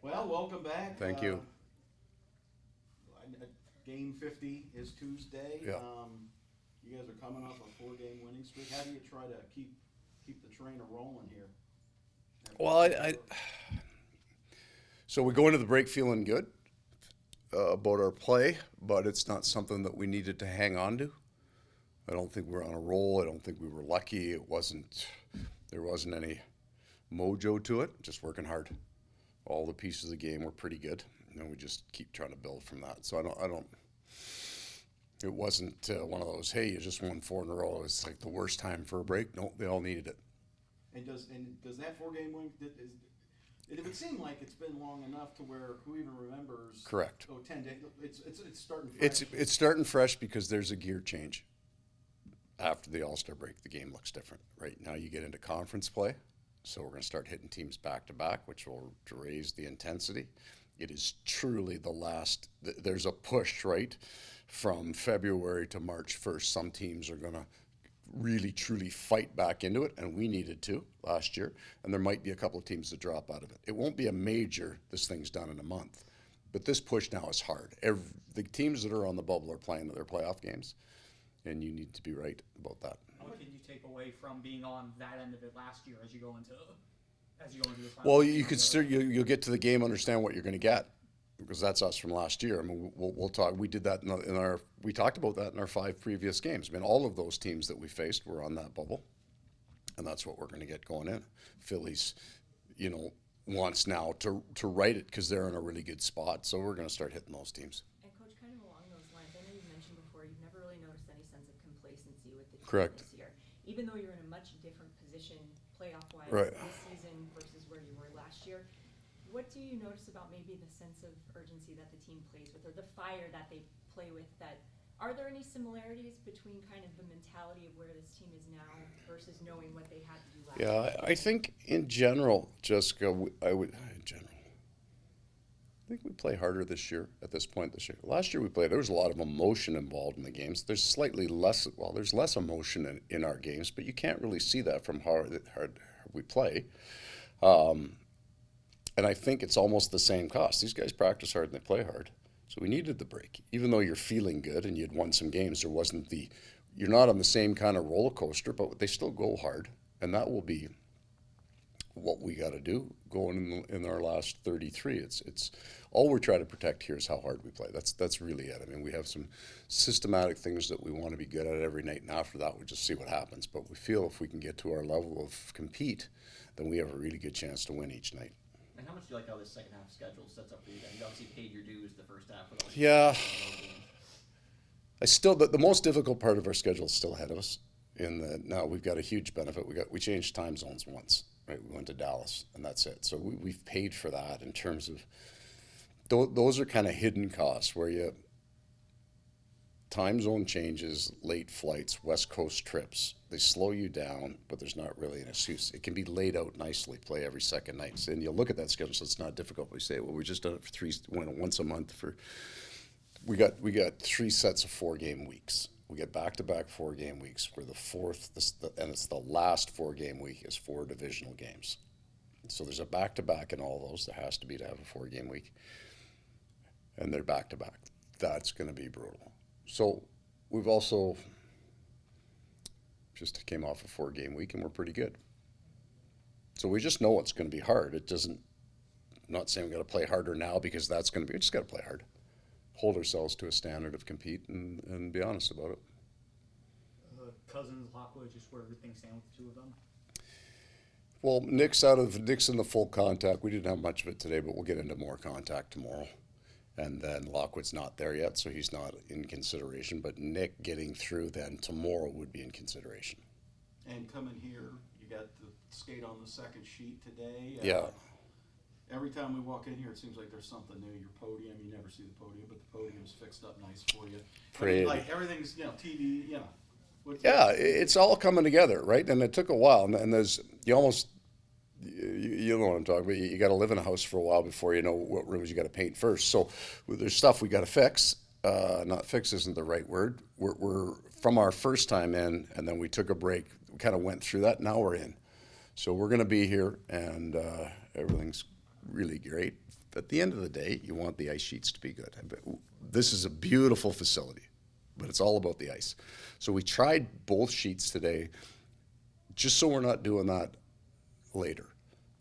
Well, welcome back. Thank you. Game 50 is Tuesday. Yeah. You guys are coming off a 4-game winning streak. How do you try to keep the train rolling here? Well, so we go into the break feeling good about our play, but it's not something that we needed to hang on to. I don't think we're on a roll. I don't think we were lucky. There wasn't any mojo to it. Just working hard. All the pieces of the game were pretty good, and we just keep trying to build from that. So I don't. It wasn't one of those. Hey, you just won 4 in a row. It's like the worst time for a break. No, they all needed it. And does that 4-game win? It would seem like it's been long enough to where who even remembers? Correct. 10 days. It's starting fresh. It's starting fresh because there's a gear change. After the All-Star break, the game looks different. Right now, you get into conference play, so we're going to start hitting teams back to back, which will raise the intensity. It is truly the last. There's a push right from February to March 1st. Some teams are going to really truly fight back into it, and we needed to last year, and there might be a couple of teams that drop out of it. It won't be a major, this thing's done in a month, but this push now is hard. The teams that are on the bubble are playing their playoff games, and you need to be right about that. What can you take away from being on that end of it last year as you go into the final? Well, you'll get to the game, understand what you're going to get, because that's us from last year. I mean, we'll talk. We did that we talked about that in our 5 previous games. I mean, all of those teams that we faced were on that bubble, and that's what we're going to get going in. Phillies, wants now to right it because they're in a really good spot, so we're going to start hitting those teams. And Coach, kind of along those lines, I know you mentioned before you've never really noticed any sense of complacency with the team Correct. this year, even though you're in a much different position playoff-wise Right. this season versus where you were last year. What do you notice about maybe the sense of urgency that the team plays with, or the fire that they play with? Are there any similarities between kind of the mentality of where this team is now versus knowing what they had to do last year? Yeah, I think in general, Jessica, I think we play harder this year at this point this year. Last year there was a lot of emotion involved in the games. There's slightly less, there's less emotion in our games, but you can't really see that from how hard we play. And I think it's almost the same cost. These guys practice hard and they play hard. So we needed the break. Even though you're feeling good and you'd won some games, you're not on the same kind of roller coaster, but they still go hard. And that will be what we got to do going in our last 33. It's all we're trying to protect here is how hard we play. That's really it. I mean, we have some systematic things that we want to be good at every night, and after that, we just see what happens. But we feel if we can get to our level of compete, then we have a really good chance to win each night. And how much do you like how this second half schedule sets up for you guys? You obviously paid your dues the first half. Yeah. The most difficult part of our schedule is still ahead of us. Now we've got a huge benefit. We changed time zones once, right? We went to Dallas, and that's it. So we've paid for that in terms of those are kind of hidden costs where time zone changes, late flights, West Coast trips. They slow you down, but there's not really an excuse. It can be laid out nicely, play every second night. And you'll look at that schedule, so it's not difficult. We say, well, we just done it for once a month. We got 3 sets of 4-game weeks. We get back-to-back 4-game weeks. We're the fourth, and it's the last 4-game week is 4 divisional games. So there's a back-to-back in all those. There has to be to have a 4-game week. And they're back-to-back. That's going to be brutal. So we've also just came off a 4-game week, and we're pretty good. So we just know it's going to be hard. I'm not saying we got to play harder now because we just got to play hard. Hold ourselves to a standard of compete and be honest about it. Cousins, Lockwood, just where things stand with the two of them? Well, Nick's in the full contact. We didn't have much of it today, but we'll get into more contact tomorrow. And then Lockwood's not there yet, so he's not in consideration. But Nick getting through then tomorrow would be in consideration. And coming here, you got the skate on the second sheet today. Yeah. Every time we walk in here, it seems like there's something new. Your podium, you never see the podium, but the podium's fixed up nice for you. Pretty. Like everything's, TV, Yeah, it's all coming together, right? And it took a while. And there's, you almost, you know what I'm talking about. You got to live in a house for a while before you know what rooms you got to paint first. So there's stuff we got to fix. Not fix isn't the right word. We're from our first time in, and then we took a break. We kind of went through that. Now we're in. So we're going to be here, and everything's really great. At the end of the day, you want the ice sheets to be good. This is a beautiful facility, but it's all about the ice. So we tried both sheets today, just so we're not doing that later.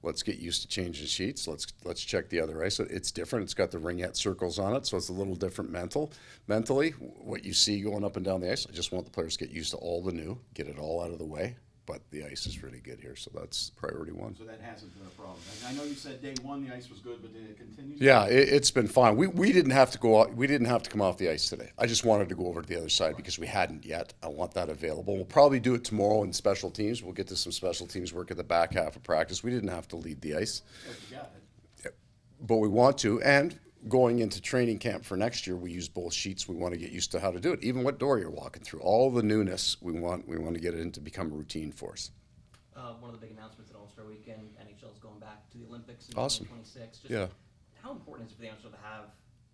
Let's get used to changing sheets. Let's check the other ice. It's different. It's got the ringette circles on it, so it's a little different mentally. What you see going up and down the ice, I just want the players to get used to all the new, get it all out of the way. But the ice is really good here, so that's priority one. So that hasn't been a problem. I know you said day one the ice was good, but did it continue? Yeah, it's been fine. We didn't have to go out. We didn't have to come off the ice today. I just wanted to go over to the other side because we hadn't yet. I want that available. We'll probably do it tomorrow in special teams. We'll get to some special teams work at the back half of practice. We didn't have to lead the ice, but we want to. And going into training camp for next year, we use both sheets. We want to get used to how to do it. Even what door you're walking through, all the newness, we want to get it in to become a routine for us. One of the big announcements at All-Star Weekend, NHL is going back to the Olympics in Awesome. 2026. Just Yeah. How important is it for the NHL to have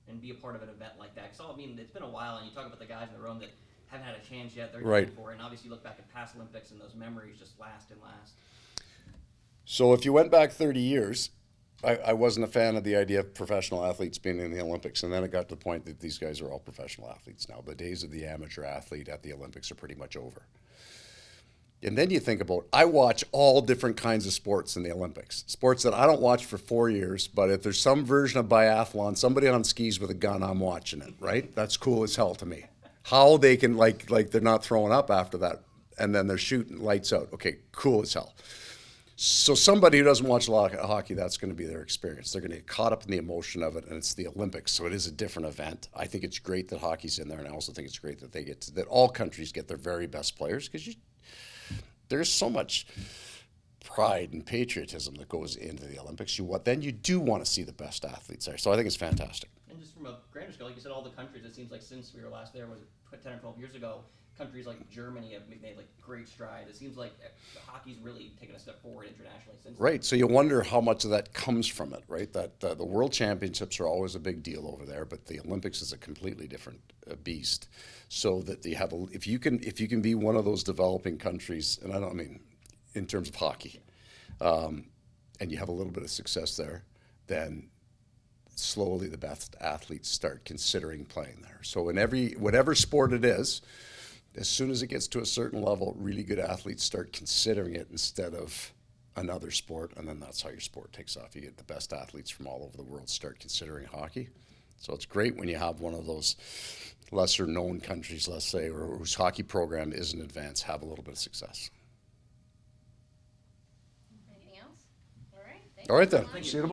and be a part of an event like that? Because I mean, it's been a while, and you talk about the guys in the room that haven't had a chance yet. They're Right. going for it, and obviously you look back at past Olympics, and those memories just last and last. So if you went back 30 years, I wasn't a fan of the idea of professional athletes being in the Olympics, and then it got to the point that these guys are all professional athletes now. The days of the amateur athlete at the Olympics are pretty much over. And then you think about, I watch all different kinds of sports in the Olympics. Sports that I don't watch for 4 years, but if there's some version of biathlon, somebody on skis with a gun, I'm watching it, right? That's cool as hell to me. How they can, like they're not throwing up after that, and then they're shooting lights out. Okay, cool as hell. So somebody who doesn't watch a lot of hockey, that's going to be their experience. They're going to get caught up in the emotion of it, and it's the Olympics, so it is a different event. I think it's great that hockey's in there, and I also think it's great that that all countries get their very best players, because there's so much pride and patriotism that goes into the Olympics. Then you do want to see the best athletes there. So I think it's fantastic. And just from a grander scale, like you said, all the countries, it seems like since we were last there, was it 10 or 12 years ago, countries like Germany have made like great strides. It seems like hockey's really taken a step forward internationally since. Right. So you wonder how much of that comes from it, right? That the World Championships are always a big deal over there, but the Olympics is a completely different beast. So that you have if you can be one of those developing countries, and I don't mean in terms of hockey, and you have a little bit of success there, then slowly the best athletes start considering playing there. So in whatever sport it is, as soon as it gets to a certain level, really good athletes start considering it instead of another sport, and then that's how your sport takes off. You get the best athletes from all over the world start considering hockey. So it's great when you have one of those lesser known countries, let's say, or whose hockey program isn't advanced, have a little bit of success. Anything else? All right. All right then. Thank you. See you tomorrow.